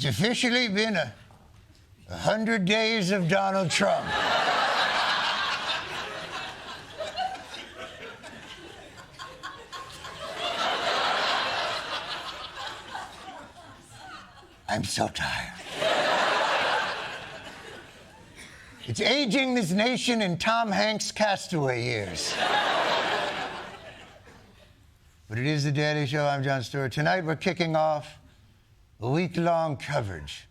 It's officially been 100 days of Donald Trump. I'm so tired. It's aging this nation in Tom Hanks' Castaway years. But it is The Daily Show. I'm Jon Stewart. Tonight we're kicking off a week-long coverage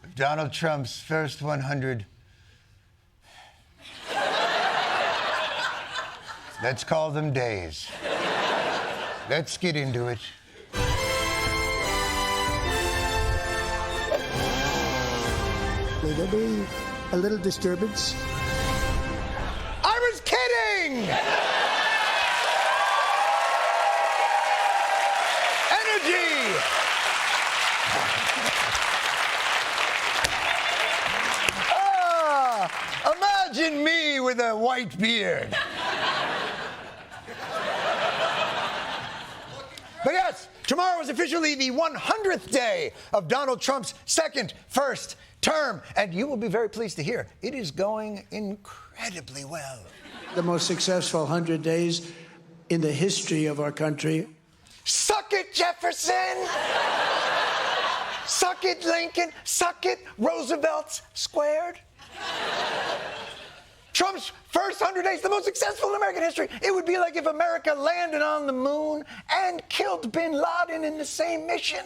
of Donald Trump's first 100. Let's call them days. Let's get into it. Will there be a little disturbance? I was kidding! Energy! Imagine me with a white beard. But yes, tomorrow is officially the 100th day of Donald Trump's first term, and you will be very pleased to hear it is going incredibly well. The most successful 100 days in the history of our country. Suck it, Jefferson! Suck it, Lincoln! Suck it, Roosevelt's squared! Trump's first 100 days, the most successful in American history. It would be like if America landed on the moon and killed bin Laden in the same mission.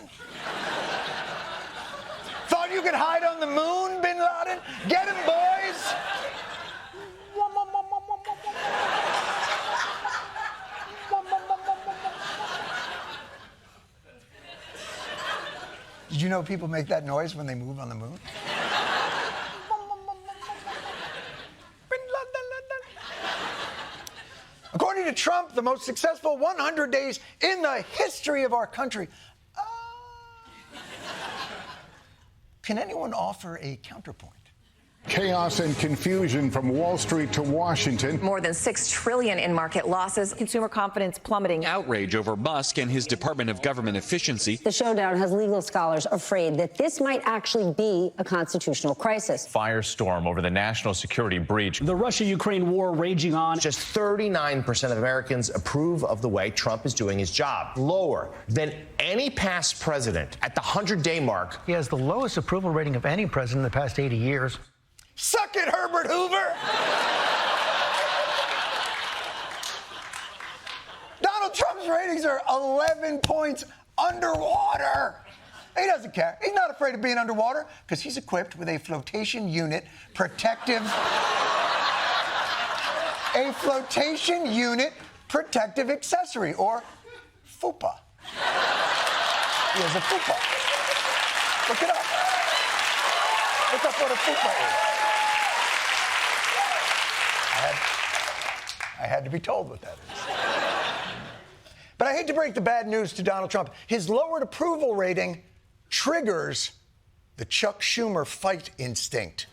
Thought you could hide on the moon, bin Laden? Get him, boys! Did you know people make that noise when they move on the moon? According to Trump, the most successful 100 days in the history of our country. Can anyone offer a counterpoint? Chaos and confusion from Wall Street to Washington. More than $6 trillion in market losses. Consumer confidence plummeting. Outrage over Musk and his Department of Government Efficiency. The showdown has legal scholars afraid that this might actually be a constitutional crisis. Firestorm over the national security breach. The Russia-Ukraine war raging on. Just 39% of Americans approve of the way Trump is doing his job. Lower than any past president at the 100-day mark. He has the lowest approval rating of any president in the past 80 years. Suck it, Herbert Hoover! Donald Trump's ratings are 11 points underwater. He doesn't care. He's not afraid of being underwater because he's equipped with a flotation unit protective accessory, or FUPA. He has a FUPA. Look it up. Look up what a FUPA is. I had to be told what that is. But I hate to break the bad news to Donald Trump. His lowered approval rating triggers the Chuck Schumer fight instinct.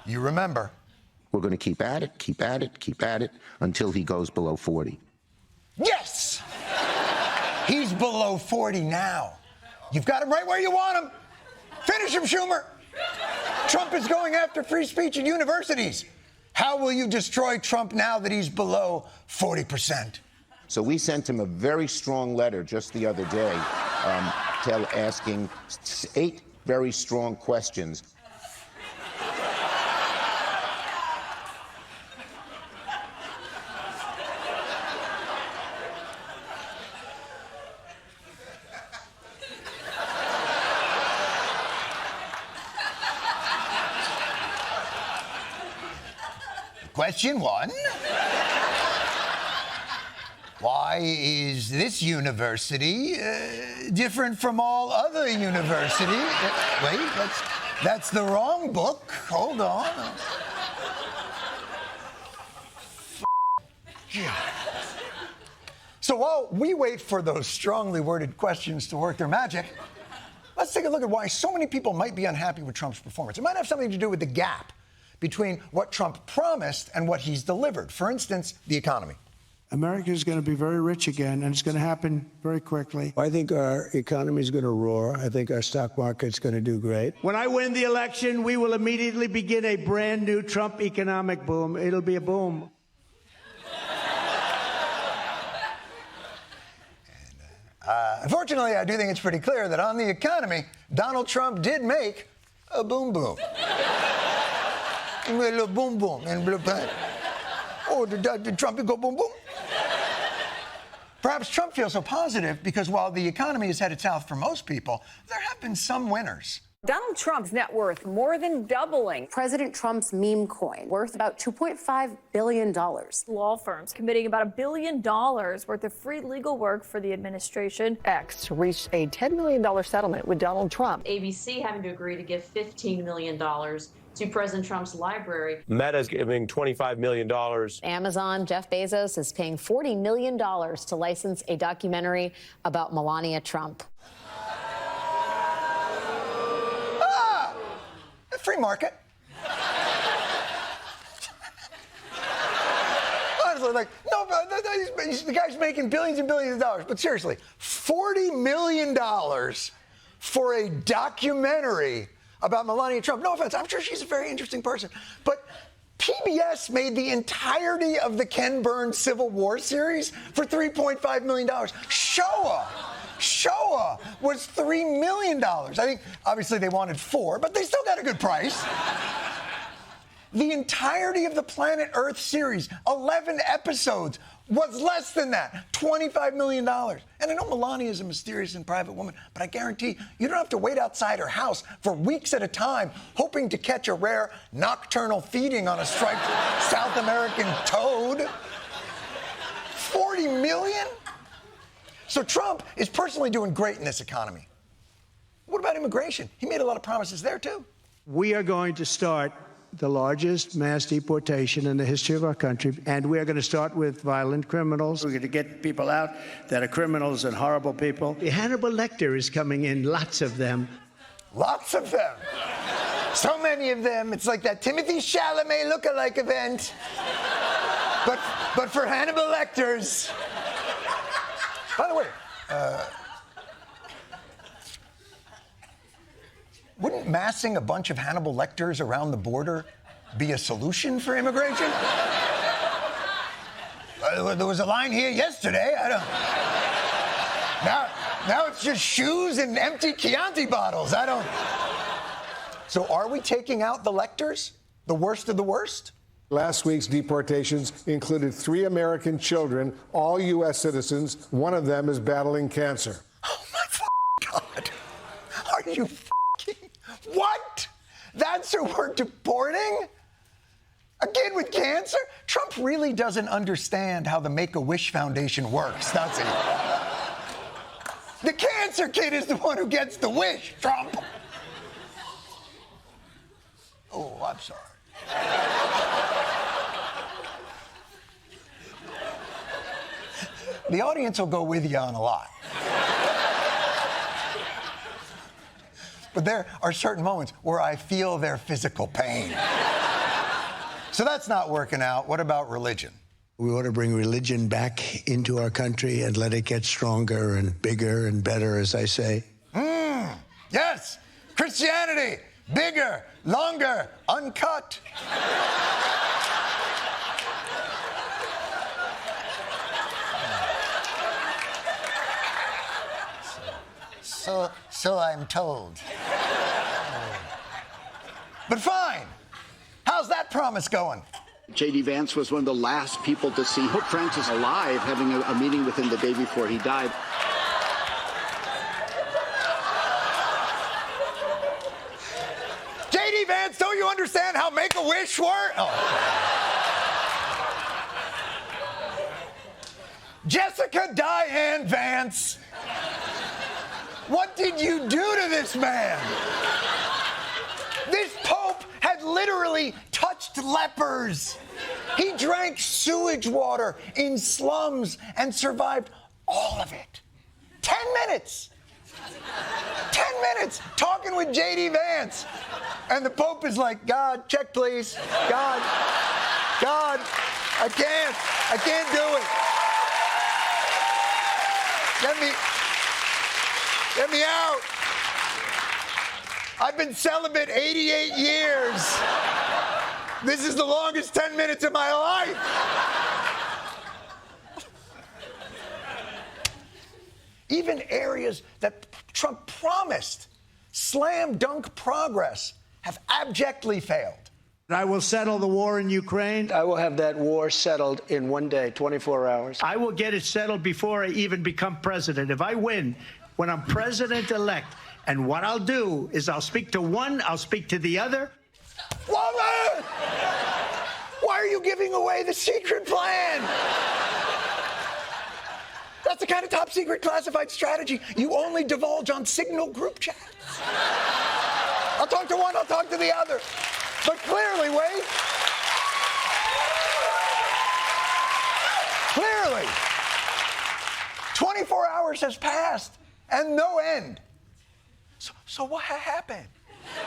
You remember. We're going to keep at it until he goes below 40. Yes! He's below 40 now. You've got him right where you want him. Finish him, Schumer. Trump is going after free speech in universities. How will you destroy Trump now that he's below 40%? So we sent him a very strong letter just the other day, asking 8 very strong questions. Question 1. Why is this university different from all other universities? Wait, that's the wrong book. Hold on. So while we wait for those strongly worded questions to work their magic, let's take a look at why so many people might be unhappy with Trump's performance. It might have something to do with the gap between what Trump promised and what he's delivered. For instance, the economy. America is going to be very rich again, and it's going to happen very quickly. I think our economy is going to roar. I think our stock market's going to do great. When I win the election, we will immediately begin a brand new Trump economic boom. It'll be a boom. Unfortunately, I do think it's pretty clear that on the economy, Donald Trump did make a boom boom. A little boom boom. Oh, did Trump go boom boom? Perhaps Trump feels so positive because while the economy is headed south for most people, there have been some winners. Donald Trump's net worth more than doubling. President Trump's meme coin, worth about $2.5 billion. Law firms committing about $1 billion worth of free legal work for the administration. X reached a $10 million settlement with Donald Trump. ABC having to agree to give $15 million to President Trump's library. Meta's giving $25 million. Amazon, Jeff Bezos, is paying $40 million to license a documentary about Melania Trump. Free market. Honestly, like, no, the guy's making billions and billions of dollars. But seriously, $40 million for a documentary about Melania Trump. No offense, I'm sure she's a very interesting person. But PBS made the entirety of the Ken Burns Civil War series for $3.5 million. Showa was $3 million. I think, obviously, they wanted $4 million, but they still got a good price. The entirety of the Planet Earth series, 11 episodes, was less than that, $25 million. And I know Melania is a mysterious and private woman, but I guarantee you don't have to wait outside her house for weeks at a time hoping to catch a rare nocturnal feeding on a striped South American toad. $40 million? So Trump is personally doing great in this economy. What about immigration? He made a lot of promises there, too. We are going to start the largest mass deportation in the history of our country, and we are going to start with violent criminals. We're going to get people out that are criminals and horrible people. Hannibal Lecter is coming in, lots of them. Lots of them. So many of them. It's like that Timothy Chalamet look-alike event. But for Hannibal Lecters. By the way, wouldn't massing a bunch of Hannibal Lecters around the border be a solution for immigration? There was a line here yesterday. Now it's just shoes and empty Chianti bottles. So are we taking out the Lecters? The worst of the worst? Last week's deportations included 3 American children, all U.S. citizens. One of them is battling cancer. Oh, my God. Are you what? That's who we're deporting? A kid with cancer? Trump really doesn't understand how the Make-A-Wish Foundation works, does he? The cancer kid is the one who gets the wish, Trump. Oh, I'm sorry. The audience will go with you on a lot. But there are certain moments where I feel their physical pain. So that's not working out. What about religion? We ought to bring religion back into our country and let it get stronger and bigger and better, as I say. Yes! Christianity! Bigger, longer, uncut. So I'm told. But fine. How's that promise going? J.D. Vance was one of the last people to see Pope Francis alive, having a meeting with him the day before he died. J.D. Vance, don't you understand how Make-A-Wish works? Oh. Jessica Diane Vance, what did you do to this man? This Pope had literally touched lepers. He drank sewage water in slums and survived all of it. 10 minutes. 10 minutes talking with J.D. Vance. And the Pope is like, God, check please. God, I can't do it. Get me out. I've been celibate 88 years. This is the longest 10 minutes of my life. Even areas that Trump promised slam dunk progress have abjectly failed. I will settle the war in Ukraine. I will have that war settled in 1 day, 24 hours. I will get it settled before I even become president. If I win, when I'm president-elect, and what I'll do is I'll speak to one, I'll speak to the other. Woman! Why are you giving away the secret plan? That's the kind of top-secret classified strategy you only divulge on Signal group chats. I'll talk to one, I'll talk to the other. But clearly, Wade, clearly, 24 hours has passed and no end. So what happened?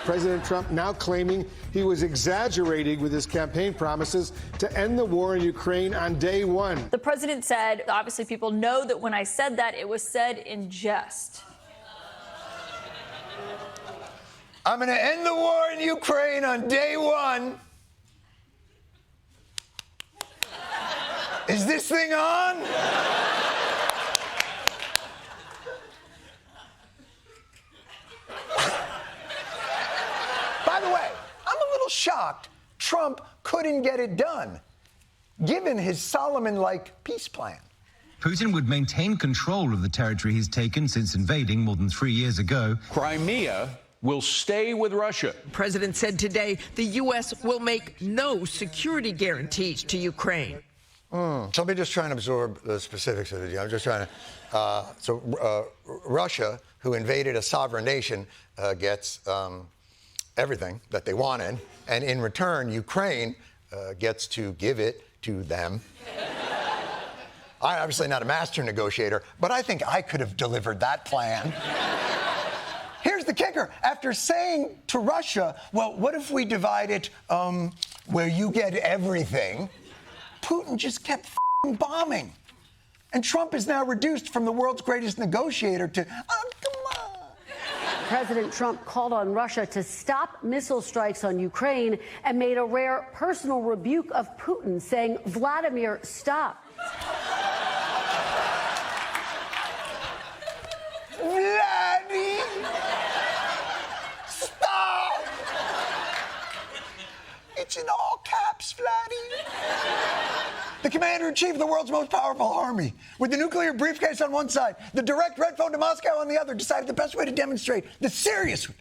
President Trump now claiming he was exaggerating with his campaign promises to end the war in Ukraine on day one. The president said, obviously people know that when I said that, it was said in jest. I'm going to end the war in Ukraine on day one. Is this thing on? By the way, I'm a little shocked Trump couldn't get it done, given his Solomon-like peace plan. Putin would maintain control of the territory he's taken since invading more than 3 years ago. Crimea will stay with Russia. The president said today the U.S. will make no security guarantees to Ukraine. So let me just try and absorb the specifics of the deal. I'm just trying to... Russia, who invaded a sovereign nation, gets everything that they wanted, and in return, Ukraine gets to give it to them. I'm obviously not a master negotiator, but I think I could have delivered that plan. Here's the kicker. After saying to Russia, well, what if we divide it where you get everything, Putin just kept bombing. And Trump is now reduced from the world's greatest negotiator to, oh, come on. President Trump called on Russia to stop missile strikes on Ukraine and made a rare personal rebuke of Putin, saying, Vladimir, stop. Vladdy, stop! It's in all caps, Vladdy. The commander-in-chief of the world's most powerful army, with the nuclear briefcase on one side, the direct red phone to Moscow on the other, decided the best way to demonstrate the seriousness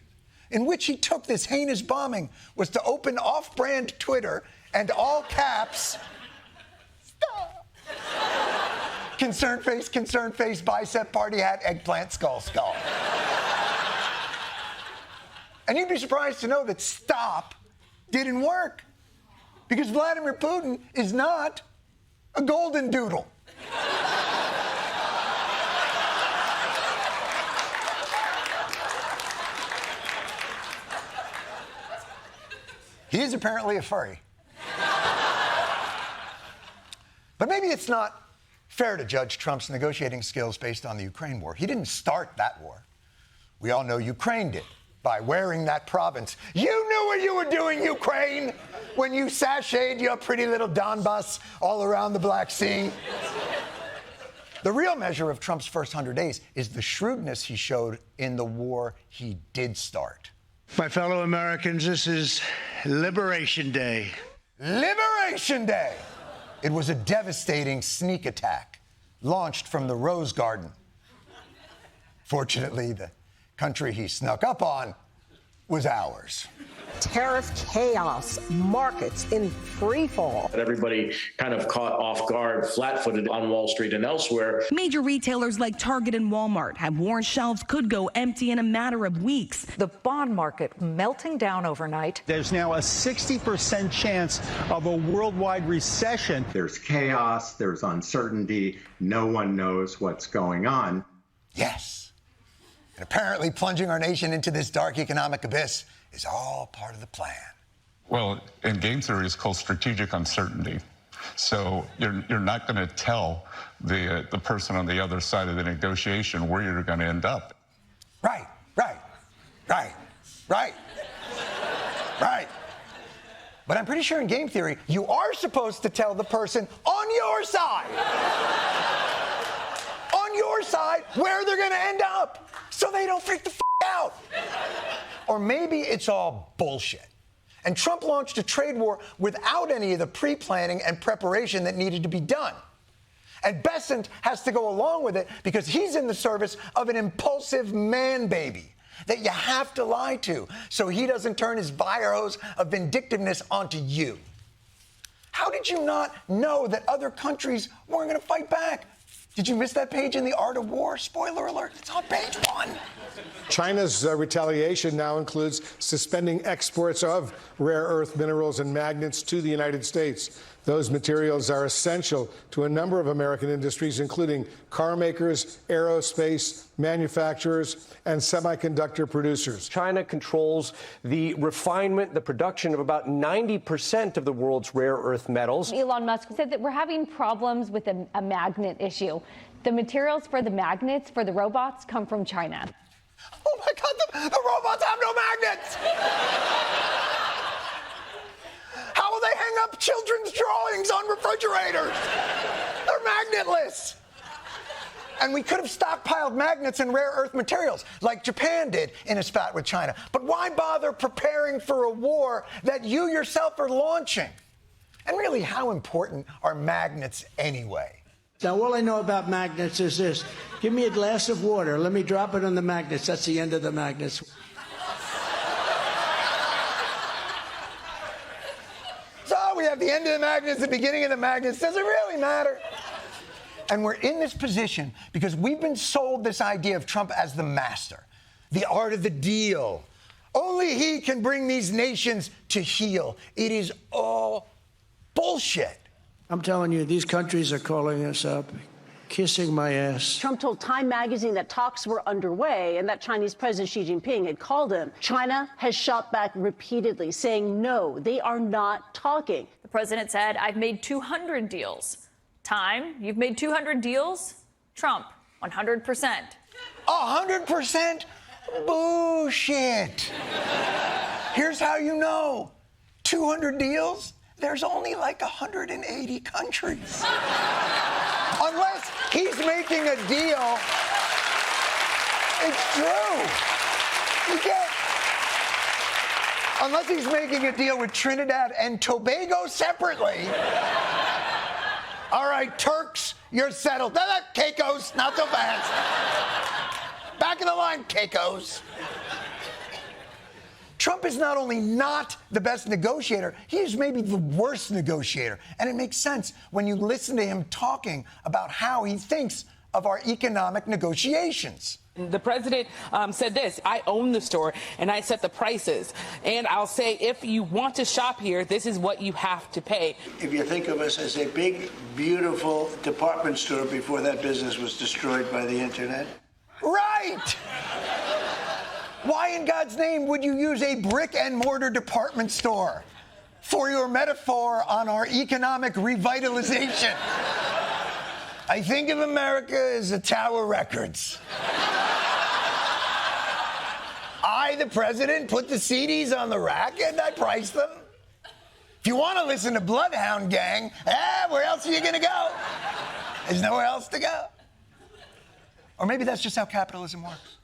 in which he took this heinous bombing was to open off-brand Twitter and all caps, stop. Concerned face, bicep, party hat, eggplant, skull, skull. And you'd be surprised to know that stop didn't work. Because Vladimir Putin is not a golden doodle. He is apparently a furry. But maybe it's not fair to judge Trump's negotiating skills based on the Ukraine war. He didn't start that war. We all know Ukraine did by wearing that province. You knew what you were doing, Ukraine, when you sashayed your pretty little Donbass all around the Black Sea. The real measure of Trump's first 100 days is the shrewdness he showed in the war he did start. My fellow Americans, this is Liberation Day. Liberation Day! It was a devastating sneak attack launched from the Rose Garden. Fortunately, the country he snuck up on was ours. Tariff chaos, markets in free fall. Everybody kind of caught off guard, flat-footed on Wall Street and elsewhere. Major retailers like Target and Walmart have warned shelves could go empty in a matter of weeks. The bond market melting down overnight. There's now a 60% chance of a worldwide recession. There's chaos, there's uncertainty, no one knows what's going on. Yes. And apparently plunging our nation into this dark economic abyss is all part of the plan. Well, in game theory, it's called strategic uncertainty. So you're not going to tell the person on the other side of the negotiation where you're going to end up. Right. But I'm pretty sure in game theory, you are supposed to tell the person on your side, where they're going to end up, so they don't freak the out. Or maybe it's all bullshit. And Trump launched a trade war without any of the pre-planning and preparation that needed to be done. And Besant has to go along with it because he's in the service of an impulsive man baby that you have to lie to so he doesn't turn his fire hose of vindictiveness onto you. How did you not know that other countries weren't going to fight back? Did you miss that page in The Art of War? Spoiler alert, it's on page 1. China's retaliation now includes suspending exports of rare earth minerals and magnets to the United States. Those materials are essential to a number of American industries, including car makers, aerospace manufacturers, and semiconductor producers. China controls the refinement, the production of about 90% of the world's rare earth metals. Elon Musk said that we're having problems with a magnet issue. The materials for the magnets for the robots come from China. Oh my God, the robots have no magnets! How will they hang up children's drawings on refrigerators? They're magnetless. And we could have stockpiled magnets and rare earth materials, like Japan did in a spat with China. But why bother preparing for a war that you yourself are launching? And really, how important are magnets anyway? Now, all I know about magnets is this. Give me a glass of water. Let me drop it on the magnets. That's the end of the magnets. So we have the end of the magnets, the beginning of the magnets. Does it really matter? And we're in this position because we've been sold this idea of Trump as the master, the art of the deal. Only he can bring these nations to heel. It is all bullshit. I'm telling you, these countries are calling us up, kissing my ass. Trump told Time magazine that talks were underway and that Chinese President Xi Jinping had called him. China has shot back repeatedly, saying no, they are not talking. The president said, I've made 200 deals. Time, you've made 200 deals? Trump, 100%. 100%? Bullshit. Here's how you know. 200 deals? There's only like 180 countries. Unless he's making a deal. It's true. You get. Unless he's making a deal with Trinidad and Tobago separately. All right, Turks, you're settled. No, Caicos, not so fast. Back in the line, Caicos. Trump is not only not the best negotiator, he is maybe the worst negotiator. And it makes sense when you listen to him talking about how he thinks of our economic negotiations. The president said this, I own the store and I set the prices. And I'll say, if you want to shop here, this is what you have to pay. If you think of us as a big, beautiful department store before that business was destroyed by the internet. Right! Why in God's name would you use a brick and mortar department store for your metaphor on our economic revitalization? I think of America as a Tower Records. I, the president, put the CDs on the rack and I price them. If you want to listen to Bloodhound Gang, where else are you going to go? There's nowhere else to go. Or maybe that's just how capitalism works.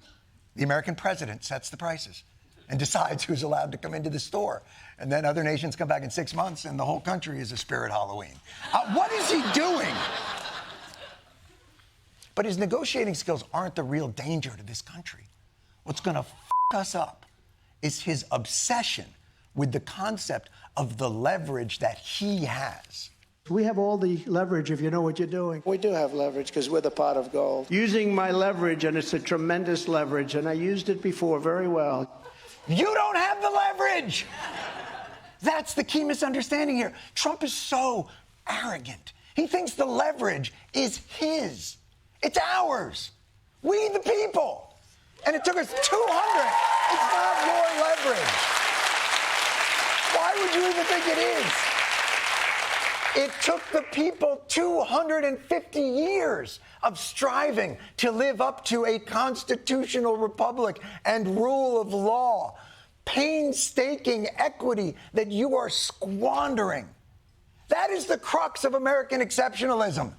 The American president sets the prices and decides who's allowed to come into the store. And then other nations come back in 6 months and the whole country is a spirit Halloween. What is he doing? But his negotiating skills aren't the real danger to this country. What's going to us up is his obsession with the concept of the leverage that he has. We have all the leverage if you know what you're doing. We do have leverage because we're the pot of gold. Using my leverage, and it's a tremendous leverage, and I used it before very well. You don't have the leverage! That's the key misunderstanding here. Trump is so arrogant. He thinks the leverage is his. It's ours. We the people. And it took us 200. It's not your leverage. Why would you even think it is? It took the people 250 years of striving to live up to a constitutional republic and rule of law. Painstaking equity that you are squandering. That is the crux of American exceptionalism.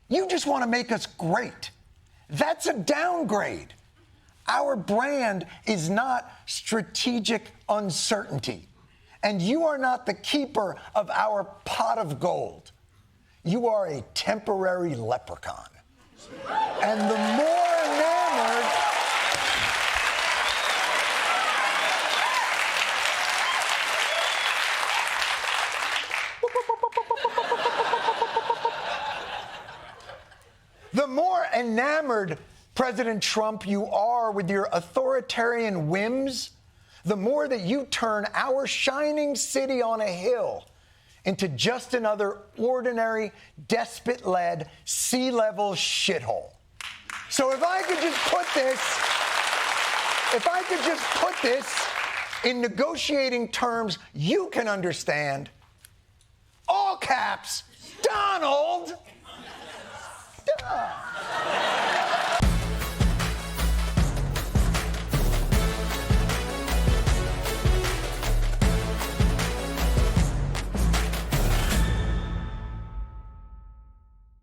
You just want to make us great. That's a downgrade. Our brand is not strategic uncertainty. And you are not the keeper of our pot of gold. You are a temporary leprechaun. And the more enamored... The more enamored, President Trump, you are with your authoritarian whims, the more that you turn our shining city on a hill into just another ordinary, despot-led, sea-level shithole. So if I could just put this in negotiating terms you can understand, all caps, Donald... Duh.